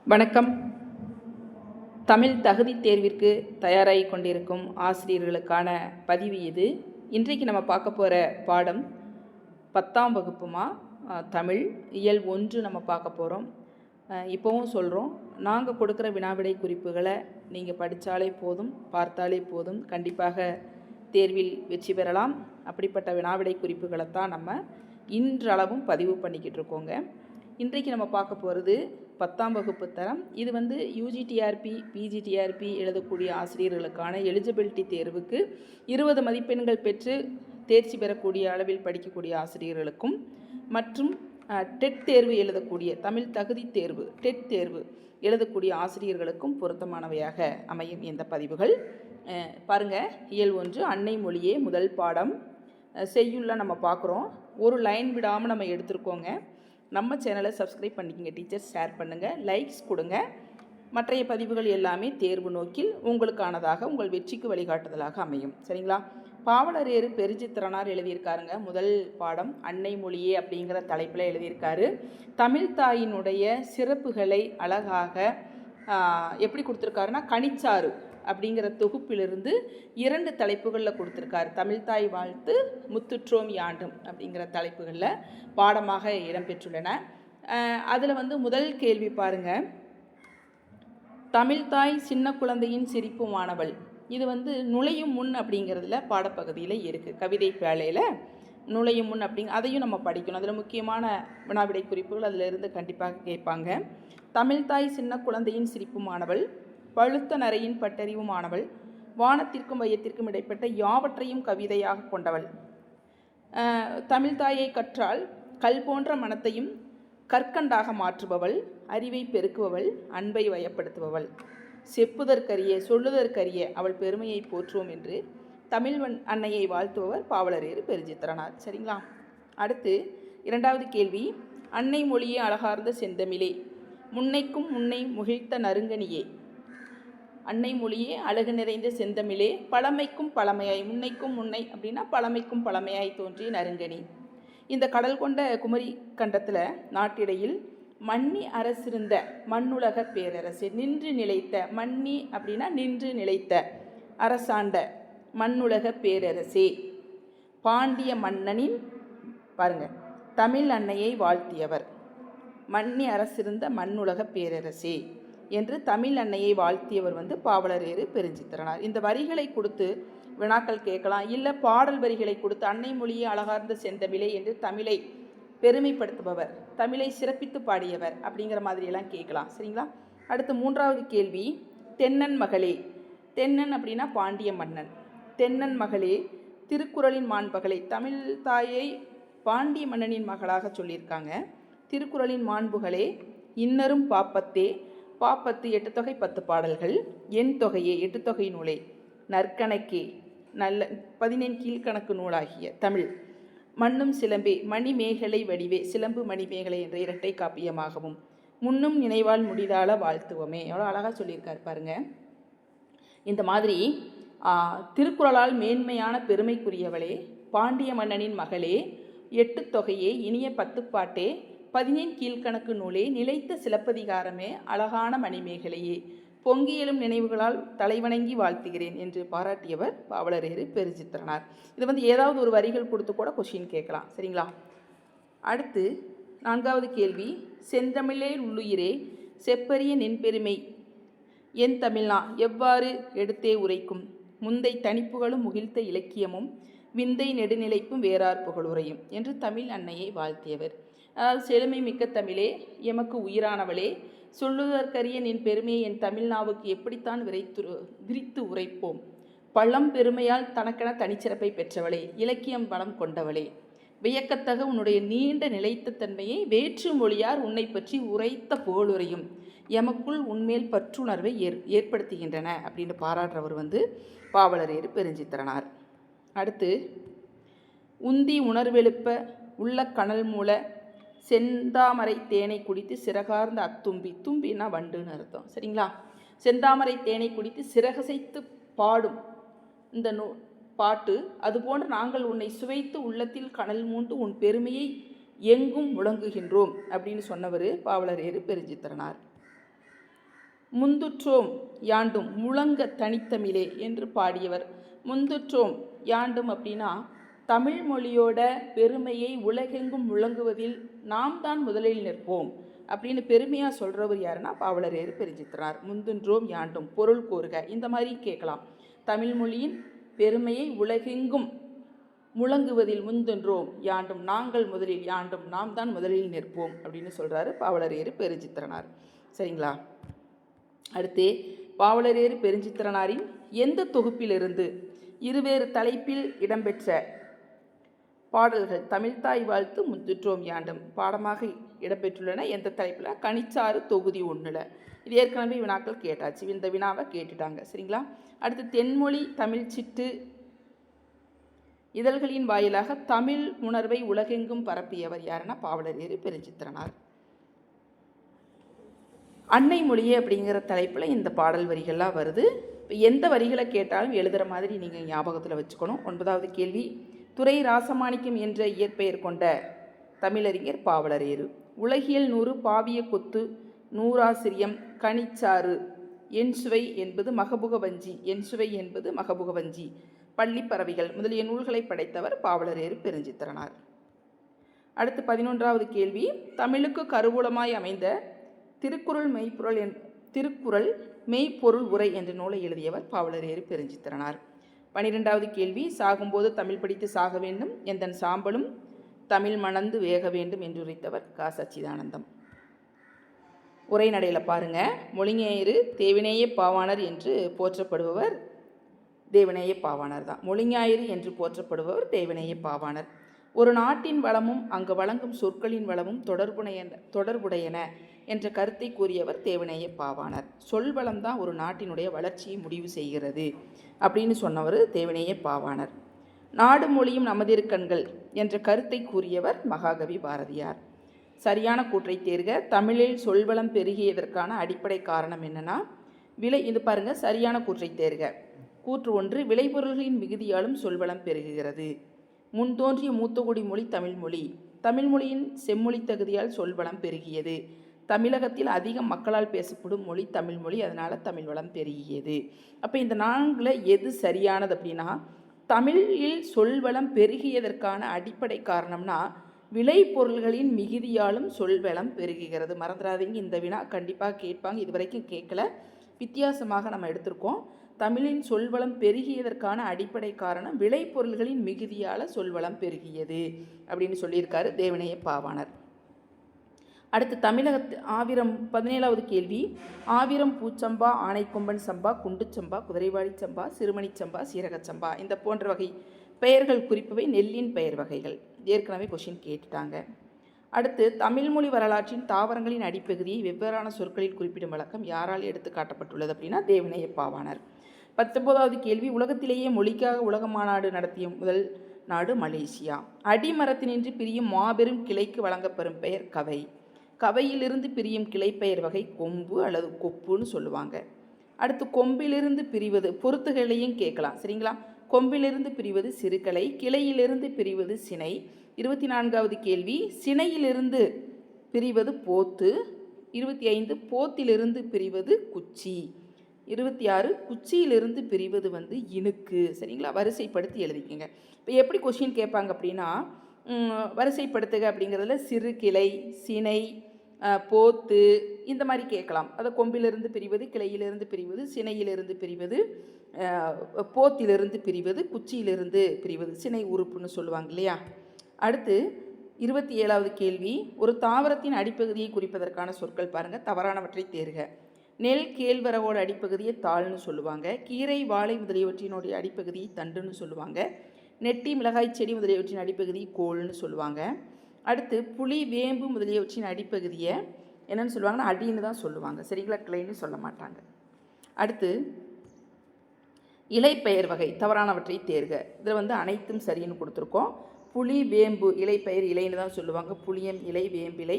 வணக்கம். தமிழ் தகுதி தேர்விற்கு தயாராகி கொண்டிருக்கும் ஆசிரியர்களுக்கான பதிவு இது. இன்றைக்கு நம்ம பார்க்க போகிற பாடம் 10ஆம் வகுப்புமா தமிழ் இயல் 1 நம்ம பார்க்க போகிறோம். இப்போவும் சொல்கிறோம், நாங்கள் கொடுக்குற வினாவிடை குறிப்புகளை நீங்கள் படித்தாலே போதும், பார்த்தாலே போதும், கண்டிப்பாக தேர்வில் வெற்றி பெறலாம். அப்படிப்பட்ட வினாவிடை குறிப்புகளை தான் நம்ம இன்றளவும் பதிவு பண்ணிக்கிட்டு இருக்கோங்க. இன்றைக்கு நம்ம பார்க்க போகிறது 10ஆம் வகுப்பு தரம். இது யூஜிடிஆர்பி பிஜிடிஆர்பி எழுதக்கூடிய ஆசிரியர்களுக்கான எலிஜிபிலிட்டி தேர்வுக்கு 20 மதிப்பெண்கள் பெற்று தேர்ச்சி பெறக்கூடிய அளவில் படிக்கக்கூடிய ஆசிரியர்களுக்கும் மற்றும் டெட் தேர்வு எழுதக்கூடிய தமிழ் தகுதி தேர்வு டெட் தேர்வு எழுதக்கூடிய ஆசிரியர்களுக்கும் பொருத்தமானவையாக அமையும் இந்த பதிவுகள். பாருங்கள், இயல் 1 அன்னை மொழியே முதல் பாடம் செய்யுள்ள நம்ம பார்க்குறோம். ஒரு லைன் விடாமல் நம்ம எடுத்துருக்கோங்க. நம்ம சேனலை சப்ஸ்கிரைப் பண்ணிக்கங்க டீச்சர்ஸ், ஷேர் பண்ணுங்கள், லைக்ஸ் கொடுங்க. மற்றைய பதிவுகள் எல்லாமே தேர்வு நோக்கில் உங்களுக்கானதாக, உங்கள் வெற்றிக்கு வழிகாட்டுதலாக அமையும். சரிங்களா? பாவலரேறு பெருஞ்சித்திரனார் எழுதியிருக்காருங்க. முதல் பாடம் அன்னை மொழியே அப்படிங்கிற தலைப்பில் எழுதியிருக்காரு. தமிழ் தாயினுடைய சிறப்புகளை அழகாக எப்படி கொடுத்துருக்காருன்னா, கனிச்சாறு அப்படிங்கிற தொகுப்பிலிருந்து 2 தலைப்புகளில் கொடுத்துருக்காரு. தமிழ்தாய் வாழ்த்து, முத்துற்றோம் யாண்டும் அப்படிங்கிற தலைப்புகளில் பாடமாக இடம்பெற்றுள்ளன. அதில் முதல் கேள்வி பாருங்கள், தமிழ்தாய் சின்ன குழந்தையின் சிரிப்புமானவள். இது நுழையும் முன் அப்படிங்கிறதுல பாடப்பகுதியில் இருக்குது. கவிதை பேழையில் நுழையும் முன் அதையும் நம்ம படிக்கணும். அதில் முக்கியமான வினாவிடை குறிப்புகள் அதில் இருந்து கண்டிப்பாக கேட்பாங்க. தமிழ்தாய் சின்ன குழந்தையின் சிரிப்புமானவள், பழுத்த நரையின் பட்டறிவுமானவள், வானத்திற்கும் வையத்திற்கும் இடைப்பட்ட யாவற்றையும் கவிதையாக கொண்டவள், தமிழ்தாயை கற்றால் கல் போன்ற மனத்தையும் கற்கண்டாக மாற்றுபவள், அறிவை பெருக்குபவள், அன்பை வயப்படுத்துபவள், செப்புதற்கரிய சொல்லுதற்கரிய அவள் பெருமையை போற்றுவோம் என்று தமிழ் அன்னையை வாழ்த்துபவர் பாவலரேறு பெருஞ்சித்திரனார். சரிங்களா? அடுத்து 2வது கேள்வி, அன்னை மொழியே அழகார்ந்த செந்தமிழே, முன்னைக்கும் முன்னை முகிழ்த்த நறுங்கனியே. அன்னை மொழியே அழகு நிறைந்த செந்தமிழே, பழமைக்கும் பழமையாய், முன்னைக்கும் முன்னை அப்படின்னா பழமைக்கும் பழமையாய் தோன்றிய நறுங்கனி. இந்த கடல் கொண்ட குமரி கண்டத்தில் நாட்டிடையில் மன்னி அரசிருந்த மண்ணுலக பேரரசு, நின்று நிலைத்த, மன்னி அப்படின்னா நின்று நிலைத்த, அரசாண்ட மண்ணுலக பேரரசே, பாண்டிய மன்னனின் பாருங்க தமிழ் அன்னையை வாழ்த்தியவர், மன்னி அரசிருந்த மண்ணுலக பேரரசே என்று தமிழ் அன்னையை வாழ்த்தியவர் பாவலரேறு பெருஞ்சித்திரனார். இந்த வரிகளை கொடுத்து வினாக்கள் கேட்கலாம். இல்லை பாடல் வரிகளை கொடுத்து அன்னை மொழியே அழகார்ந்த செந்தமிழே என்று தமிழை பெருமைப்படுத்துபவர், தமிழை சிறப்பித்து பாடியவர் அப்படிங்கிற மாதிரியெல்லாம் கேட்கலாம். சரிங்களா? அடுத்து 3வது கேள்வி, தென்னன் மகளே. தென்னன் அப்படின்னா பாண்டிய மன்னன். தென்னன் மகளே, திருக்குறளின் மாண்புகளை, தமிழ் தாயை பாண்டிய மன்னனின் மகளாக சொல்லியிருக்காங்க. திருக்குறளின் மாண்புகளே, இன்னரும் பாப்பத்தே, பாப்பத்து 8 தொகை 10 பாடல்கள், எண் தொகையே 8 தொகை நூலை, நற்கணக்கே நல்ல 14 கீழ்கணக்கு நூலாகிய தமிழ், மண்ணும் சிலம்பே மணிமேகலை வடிவே, சிலம்பு மணிமேகலை என்ற இரட்டை காப்பியமாகவும், முன்னும் நினைவால் முடிதால வாழ்த்துவமே. எவ்வளோ அழகாக சொல்லியிருக்கார் பாருங்க. இந்த மாதிரி திருக்குறளால் மேன்மையான பெருமைக்குரியவளே, பாண்டிய மன்னனின் மகளே, 8 தொகையே, இனிய 10 பாட்டே, 14 கீழ்கணக்கு நூலே, நிலைத்த சிலப்பதிகாரமே, அழகான மணிமேகலையே, பொங்கியலும் நினைவுகளால் தலைவணங்கி வாழ்த்துகிறேன் என்று பாராட்டியவர் பாவலரேறு பெருஞ்சித்திரனார். இது ஏதாவது ஒரு வரிகள் கொடுத்து கூட கொஸ்டின் கேட்கலாம். சரிங்களா? அடுத்து 4வது கேள்வி, செந்தமிழே உள்ளுயிரே, செப்பரிய நின்பெருமை என் தமிழ்னா எவ்வாறு எடுத்தே உரைக்கும், முந்தை தனிப்புகளும் முகிழ்த்த இலக்கியமும் விந்தை நெடுநிலைப்பும் வேறார் புகழுரையும் என்று தமிழ் அன்னையை வாழ்த்தியவர். அதாவது செழுமை மிக்க தமிழே, எமக்கு உயிரானவளே, சொல்லுதற்கரிய நின் பெருமையை என் தமிழ்நாவுக்கு எப்படித்தான் விரித்து உரைப்போம், பழம் பெருமையால் தனக்கென தனிச்சிறப்பை பெற்றவளே, இலக்கியம் வளம் கொண்டவளே, வியக்கத்தக உன்னுடைய நீண்ட நிலைத்த தன்மையை வேற்று மொழியார் உன்னை பற்றி உரைத்த புகழுரையும் எமக்குள் உன்மேல் பற்றுணர்வை ஏற்படுத்துகின்றன அப்படின்னு பாராட்டுறவர் பாவலரேறு பெருஞ்சித்திரனார். அடுத்து, உந்தி உணர்வெழுப்ப உள்ள கனல் மூல செந்தாமரை தேனை குடித்து சிறகார்ந்த அத்தும்பி, தும்பின்னா வண்டுன்னு அர்த்தம். சரிங்களா? செந்தாமரை தேனை குடித்து சிறகசைத்து பாடும் இந்த பாட்டு, அதுபோன்று நாங்கள் உன்னை சுவைத்து உள்ளத்தில் கனல் மூண்டு உன் பெருமையை எங்கும் முழங்குகின்றோம் அப்படின்னு சொன்னவர் பாவலரேறு பெருஞ்சித்திரனார். முந்துற்றோம் யாண்டும் முழங்க தனித்தமிழே என்று பாடியவர். முந்துற்றோம் யாண்டும் அப்படின்னா தமிழ் மொழியோட பெருமையை உலகெங்கும் முழங்குவதில் நாம் தான் முதலில் நிற்போம் அப்படின்னு பெருமையாக சொல்கிறவர் யாருன்னா பாவலரேறு பெருஞ்சித்திரனார். முந்துன்றோம் யாண்டும் பொருள் கோருக, இந்த மாதிரி கேட்கலாம். தமிழ் மொழியின் பெருமையை உலகெங்கும் முழங்குவதில் முந்துன்றோம் யாண்டும், நாங்கள் முதலில் யாண்டும், நாம் தான் முதலில் நிற்போம் அப்படின்னு சொல்கிறாரு பாவலரேறு பெருஞ்சித்திரனார். சரிங்களா? அடுத்து பாவலரேறு பெருஞ்சித்திரனாரின் எந்த தொகுப்பிலிருந்து இருவேறு தலைப்பில் இடம்பெற்ற பாடல்கள் தமிழ்த்தாய் வாழ்த்து முந்துற்றோம் யாண்டும் பாடமாக இடம்பெற்றுள்ளன? எந்த தலைப்பில்? கனிச்சாறு தொகுதி 1ல். இது ஏற்கனவே வினாக்கள் கேட்டாச்சு, இந்த வினாவை கேட்டுட்டாங்க. சரிங்களா? அடுத்து தென்மொழி தமிழ் சிட்டு இதழ்களின் வாயிலாக தமிழ் உணர்வை உலகெங்கும் பரப்பியவர் யாருன்னா பாவலரேறு பெருஞ்சித்திரனார். அன்னை மொழியே அப்படிங்கிற தலைப்பில் இந்த பாடல் வரிகள்லாம் வருது. எந்த வரிகளை கேட்டாலும் எழுதுகிற மாதிரி நீங்கள் ஞாபகத்தில் வச்சுக்கணும். 9வது கேள்வி, துரை ராசமாணிக்கம் என்ற இயற்பெயர் கொண்ட தமிழறிஞர் பாவலரேறு. உலகியல் 100, பாவிய கொத்து, நூறாசிரியம், கனிச்சாறு, என்சுவை என்பது மகபுகவஞ்சி, என்சுவை என்பது மகபுகவஞ்சி, பள்ளிப்பறவைகள் முதலிய நூல்களை படைத்தவர் பாவலரேறு பெருஞ்சித்திரனார். அடுத்து 11வது கேள்வி, தமிழுக்கு கருவூலமாய் அமைந்த திருக்குறள் மெய்ப்பொருள் உரை என்ற நூலை எழுதியவர் பாவலரேறு பெருஞ்சித்திரனார். 12வது கேள்வி, சாகும்போது தமிழ் படித்து சாக வேண்டும், எந்தன் சாம்பலும் தமிழ் மணந்து வேக வேண்டும் என்று உரைத்தவர் க. சச்சிதானந்தம். உரைநடையில் பாருங்க, மொழிஞாயிறு தேவினேய பாவாணர் என்று போற்றப்படுபவர் தேவநேய பாவாணர் தான். மொழிஞாயிறு என்று போற்றப்படுபவர் தேவநேய பாவாணர். ஒரு நாட்டின் வளமும் அங்கு வழங்கும் சொற்களின் வளமும் தொடர்புடையன என்ற கருத்தை கூறியவர் தேவநேய பாவாணர். சொல் வளம் தான் ஒரு நாட்டினுடைய வளர்ச்சியை முடிவு செய்கிறது அப்படின்னு சொன்னவர் தேவநேய பாவாணர். நாடு மொழியும் நமதிருக்கண்கள் என்ற கருத்தை கூறியவர் மகாகவி பாரதியார். சரியான கூற்றை தேர்க. தமிழில் சொல்வளம் பெருகியதற்கான அடிப்படை காரணம் என்னன்னா இது பாருங்க, சரியான கூற்றை தேர்க. கூற்று 1, விளைபொருள்களின் மிகுதியாலும் சொல்வளம் பெருகுகிறது. முன் தோன்றிய மூத்தகுடி மொழி தமிழ்மொழி. தமிழ்மொழியின் செம்மொழி தகுதியால் சொல்வளம் பெருகியது. தமிழகத்தில் அதிகம் மக்களால் பேசப்படும் மொழி தமிழ்மொழி, அதனால் தமிழ் வளம் பெருகியது. அப்போ இந்த 4ல் எது சரியானது அப்படின்னா, தமிழில் சொல்வளம் பெருகியதற்கான அடிப்படை காரணம்னா விளைபொருள்களின் மிகுதியாலும் சொல்வளம் பெருகுகிறது. மறந்துடாதீங்க, இந்த வினா கண்டிப்பாக கேட்பாங்க. இது வரைக்கும் கேட்கல, வித்தியாசமாக நம்ம எடுத்திருக்கோம். தமிழின் சொல்வளம் பெருகியதற்கான அடிப்படை காரணம் விளைபொருள்களின் மிகுதியால் சொல்வளம் பெருகியது அப்படின்னு சொல்லியிருக்காரு தேவநேய பாவாணர். அடுத்து தமிழகத்து ஆவிரம் 17வது கேள்வி, ஆவிரம் பூச்சம்பா, ஆனைக்கொம்பன் சம்பா, குண்டுச்சம்பா, குதிரைவாடி சம்பா, சிறுமணி சம்பா, சீரகச்சம்பா இந்த போன்ற வகை பெயர்கள் குறிப்பவை நெல்லின் பெயர் வகைகள். ஏற்கனவே கொஷின் கேட்டுட்டாங்க. அடுத்து தமிழ்மொழி வரலாற்றின் தாவரங்களின் அடிப்பகுதியை வெவ்வேறான சொற்களில் குறிப்பிடும் வழக்கம் யாரால் எடுத்து காட்டப்பட்டுள்ளது அப்படின்னா தேவநேய பாவாணர். 19வது கேள்வி, உலகத்திலேயே மொழிக்காக உலக மாநாடு நடத்திய முதல் நாடு மலேசியா. அடிமரத்தினின்று பிரியும் மாபெரும் கிளைக்கு வழங்கப்பெறும் பெயர் கவை. கவையிலிருந்து பிரியும் கிளை பெயர் வகை கொம்பு அல்லது கொப்புன்னு சொல்லுவாங்க. அடுத்து கொம்பிலிருந்து பிரிவது பொருத்துகளையும் கேட்கலாம். சரிங்களா? கொம்பிலிருந்து பிரிவது சிறுகலை, கிளையிலிருந்து பிரிவது சினை. 24வது கேள்வி, சினையிலிருந்து பிரிவது போத்து. 25 போத்திலிருந்து பிரிவது குச்சி. 26 குச்சியிலிருந்து பிரிவது இணுக்கு. சரிங்களா? வரிசைப்படுத்தி எழுதிக்கங்க. இப்போ எப்படி கொஷின் கேட்பாங்க அப்படின்னா, வரிசைப்படுத்துக அப்படிங்கிறதுல சிறு கிளை, சினை, போத்து இந்த மாதிரி கேட்கலாம். அதை கொம்பிலிருந்து பிரிவது, கிளையிலிருந்து பிரிவது, சினையிலிருந்து பிரிவது, போத்திலிருந்து பிரிவது, குச்சியிலிருந்து பிரிவது, சினை உறுப்புன்னு சொல்லுவாங்க இல்லையா? அடுத்து 27வது கேள்வி, ஒரு தாவரத்தின் அடிப்பகுதியை குறிப்பதற்கான சொற்கள் பாருங்கள். தவறானவற்றை தேர்க. நெல் கேழ்வரவோட அடிப்பகுதியை தாள்னு சொல்லுவாங்க. கீரை, வாழை முதலியவற்றினுடைய அடிப்பகுதியை தண்டுன்னு சொல்லுவாங்க. நெட்டி, மிளகாய் செடி முதலியவற்றின் அடிப்பகுதியை கோல்னு சொல்லுவாங்க. அடுத்து புளி, வேம்பு முதலியவற்றின் அடிப்பகுதியை என்னென்னு சொல்லுவாங்கன்னா அடின்னு தான் சொல்லுவாங்க. சரிங்களா? கிளைன்னு சொல்ல மாட்டாங்க. அடுத்து இலைப்பெயர் வகை. தவறானவற்றை தேர்க. இதில் அனைத்தும் சரின்னு கொடுத்துருக்கோம். புளி, வேம்பு இலைப்பெயர் இலைன்னு தான் சொல்லுவாங்க. புளியம் இலை, வேம்பிலை,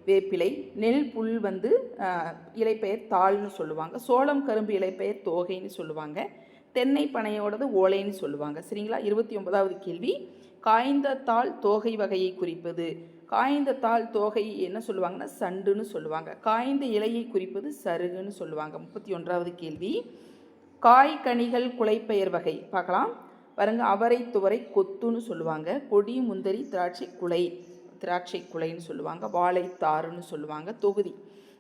வேப்பிலை. நெல் புல் இலைப்பெயர் தாள்னு சொல்லுவாங்க. சோளம் கரும்பு இலைப்பெயர் தோகைன்னு சொல்லுவாங்க. தென்னை பனையோடது ஓலைன்னு சொல்லுவாங்க. சரிங்களா? 29வது கேள்வி, காய்ந்த தாள் தோகை வகையை குறிப்பது. காய்ந்த தாள் தோகை என்ன சொல்லுவாங்கன்னா சண்டுன்னு சொல்லுவாங்க. காய்ந்த இலையை குறிப்பது சருகுன்னு சொல்லுவாங்க. 31வது கேள்வி, காய் கனிகள் குலைப்பெயர் வகை பார்க்கலாம் பாருங்க. அவரை துவரை கொத்துன்னு சொல்லுவாங்க. கொடி முந்தரி திராட்சை குலைன்னு சொல்லுவாங்க. வாழை தாருன்னு சொல்லுவாங்க. தொகுதி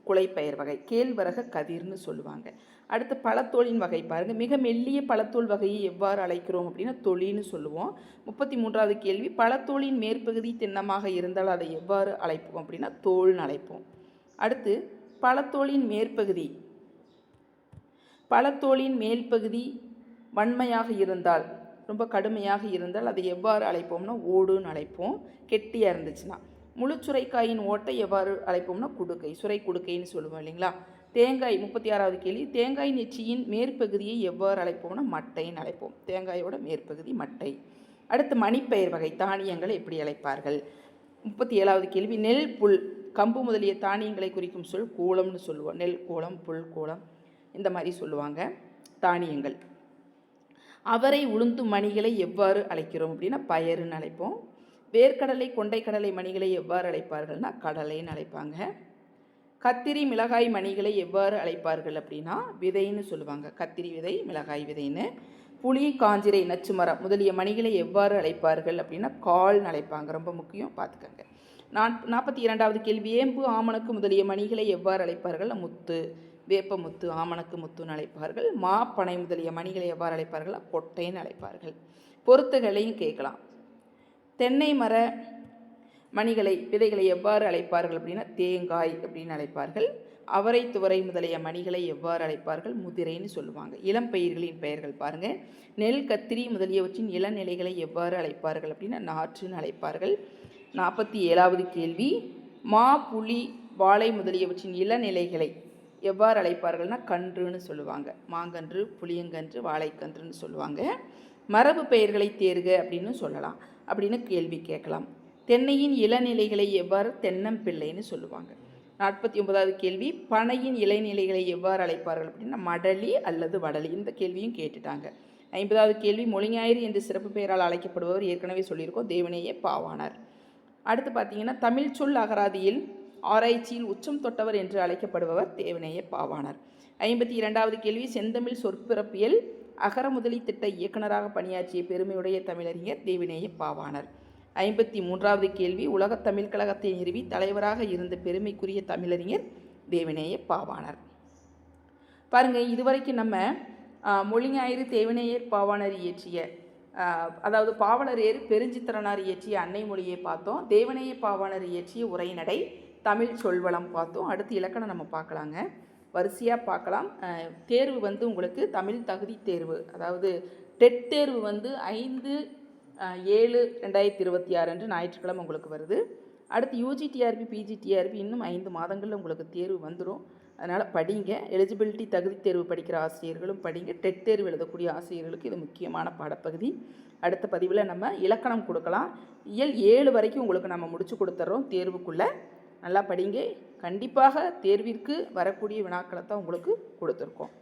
குலைப்பெயர் வகை. கேழ்வரக கதிர்னு சொல்லுவாங்க. அடுத்து பழத்தோலின் வகை பாருங்கள். மிக மெல்லிய பழத்தோல் வகையை எவ்வாறு அழைக்கிறோம் அப்படின்னா தொலின்னு சொல்லுவோம். 33வது கேள்வி, பழத்தோலின் மேற்பகுதி திண்ணமாக இருந்தால் அதை எவ்வாறு அழைப்போம் அப்படின்னா தோல்னு அழைப்போம். அடுத்து பழத்தோலின் மேல்பகுதி வன்மையாக இருந்தால், ரொம்ப கடுமையாக இருந்தால் அதை எவ்வாறு அழைப்போம்னா ஓடுன்னு அழைப்போம். கெட்டியாக இருந்துச்சுன்னா. முழு சுரைக்காயின் ஓட்டை எவ்வாறு அழைப்போம்னா குடுக்கை, சுரை குடுக்கைன்னு சொல்லுவோம் இல்லைங்களா. தேங்காய் 36வது கேள்வி, தேங்காய் நெச்சியின் மேற்பகுதியை எவ்வாறு அழைப்போம்னா மட்டைன்னு அழைப்போம். தேங்காயோட மேற்பகுதி மட்டை. அடுத்து மணிப்பெயர் வகை தானியங்களை எப்படி அழைப்பார்கள்? 37வது கேள்வி, நெல் புல் கம்பு முதலிய தானியங்களை குறிக்கும் சொல் கூளம்னு சொல்லுவோம். நெல் கூளம், புல் கூளம், இந்த மாதிரி சொல்லுவாங்க தானியங்கள். அவரை உளுந்து மணிகளை எவ்வாறு அழைக்கிறோம் அப்படின்னா பயறுன்னு அழைப்போம். வேர்க்கடலை கொண்டைக்கடலை மணிகளை எவ்வாறு அழைப்பார்கள்னா கடலைன்னு அழைப்பாங்க. கத்திரி மிளகாய் மணிகளை எவ்வாறு அழைப்பார்கள் அப்படின்னா விதைன்னு சொல்லுவாங்க. கத்திரி விதை, மிளகாய் விதைன்னு. புளி, காஞ்சிரை, நச்சு மரம் முதலிய மணிகளை எவ்வாறு அழைப்பார்கள் அப்படின்னா கால்னு அழைப்பாங்க. ரொம்ப முக்கியம், பார்த்துக்கங்க. 42வது கேள்வி, வேம்பு ஆமணக்கு முதலிய மணிகளை எவ்வாறு அழைப்பார்கள்? முத்து, வேப்ப முத்து, ஆமணக்கு முத்துன்னு அழைப்பார்கள். மா, பனை முதலிய மணிகளை எவ்வாறு அழைப்பார்கள்? கொட்டைன்னு அழைப்பார்கள். பொருத்துகளையும் கேட்கலாம். தென்னை மர விதைகளை எவ்வாறு அழைப்பார்கள் அப்படின்னா தேங்காய் அப்படின்னு அழைப்பார்கள். அவரை துவரை முதலிய மணிகளை எவ்வாறு அழைப்பார்கள்? முதிரைன்னு சொல்லுவாங்க. இளம் பயிர்களின் பெயர்கள் பாருங்கள். நெல், கத்திரி முதலியவற்றின் இளநிலைகளை எவ்வாறு அழைப்பார்கள் அப்படின்னா நாற்றுன்னு அழைப்பார்கள். 47வது கேள்வி, மா, புளி, வாழை முதலியவற்றின் இளநிலைகளை எவ்வாறு அழைப்பார்கள்னா கன்றுன்னு சொல்லுவாங்க. மாங்கன்று, புளியங்கன்று, வாழைக்கன்றுன்னு சொல்லுவாங்க. மரபு பெயர்களை தேர்க அப்படின்னு சொல்லலாம், அப்படின்னு கேள்வி கேட்கலாம். தென்னையின் இளநிலைகளை எவ்வாறு தென்னம்பிள்ளைன்னு சொல்லுவாங்க. 49வது கேள்வி, பனையின் இலைநிலைகளை எவ்வாறு அழைப்பார்கள் அப்படின்னா மடலி அல்லது வடலி. இந்த கேள்வியும் கேட்டுட்டாங்க. 50வது கேள்வி, மொழிஞாயிறு என்று சிறப்பு பெயரால் அழைக்கப்படுபவர் ஏற்கனவே சொல்லியிருக்கோம், தேவநேய பாவாணர். அடுத்து பார்த்தீங்கன்னா தமிழ் சொல் அகராதியில் ஆராய்ச்சியில் உச்சம் தொட்டவர் என்று அழைக்கப்படுபவர் தேவநேய பாவாணர். 52வது கேள்வி, செந்தமிழ் சொற்பிறப்பியல் அகர முதலி திட்ட இயக்குநராக பணியாற்றிய பெருமையுடைய தமிழறிஞர் தேவநேய பாவாணர். 53வது கேள்வி, உலகத் தமிழ் கழகத்தை நிறுவி தலைவராக இருந்த பெருமைக்குரிய தமிழறிஞர் தேவநேய பாவாணர். பாருங்கள், இதுவரைக்கும் நம்ம மொழிஞாயிறு, தேவநேயர் பாவாணர் இயற்றிய, அதாவது பாவலரேறு பெருஞ்சித்திரனார் இயற்றிய அன்னை மொழியை பார்த்தோம். தேவநேய பாவாணர் இயற்றிய உரைநடை, தமிழ் சொல்வளம் பார்த்தோம். அடுத்து இலக்கணம் நம்ம பார்க்கலாங்க, வரிசையாக பார்க்கலாம். தேர்வு உங்களுக்கு தமிழ் தகுதி தேர்வு, அதாவது டெட் தேர்வு 5/7/2026 அன்று ஞாயிற்றுக்கிழமை உங்களுக்கு வருது. அடுத்து யூஜிடிஆர்பி, பிஜிடிஆர்பி இன்னும் 5 மாதங்களில் உங்களுக்கு தேர்வு வந்துடும். அதனால் படிங்க. எலிஜிபிலிட்டி தகுதி தேர்வு படிக்கிற ஆசிரியர்களும் படிங்க. டெட் தேர்வு எழுதக்கூடிய ஆசிரியர்களுக்கு இது முக்கியமான பாடப்பகுதி. அடுத்த பதிவில் நம்ம இலக்கணம் கொடுக்கலாம். இயல் 7 வரைக்கும் உங்களுக்கு நம்ம முடிச்சு கொடுத்துட்றோம். தேர்வுக்குள்ளே நல்லா படிங்க. கண்டிப்பாக தேர்விற்கு வரக்கூடிய வினாக்களை தான் உங்களுக்கு கொடுத்துருக்கோம்.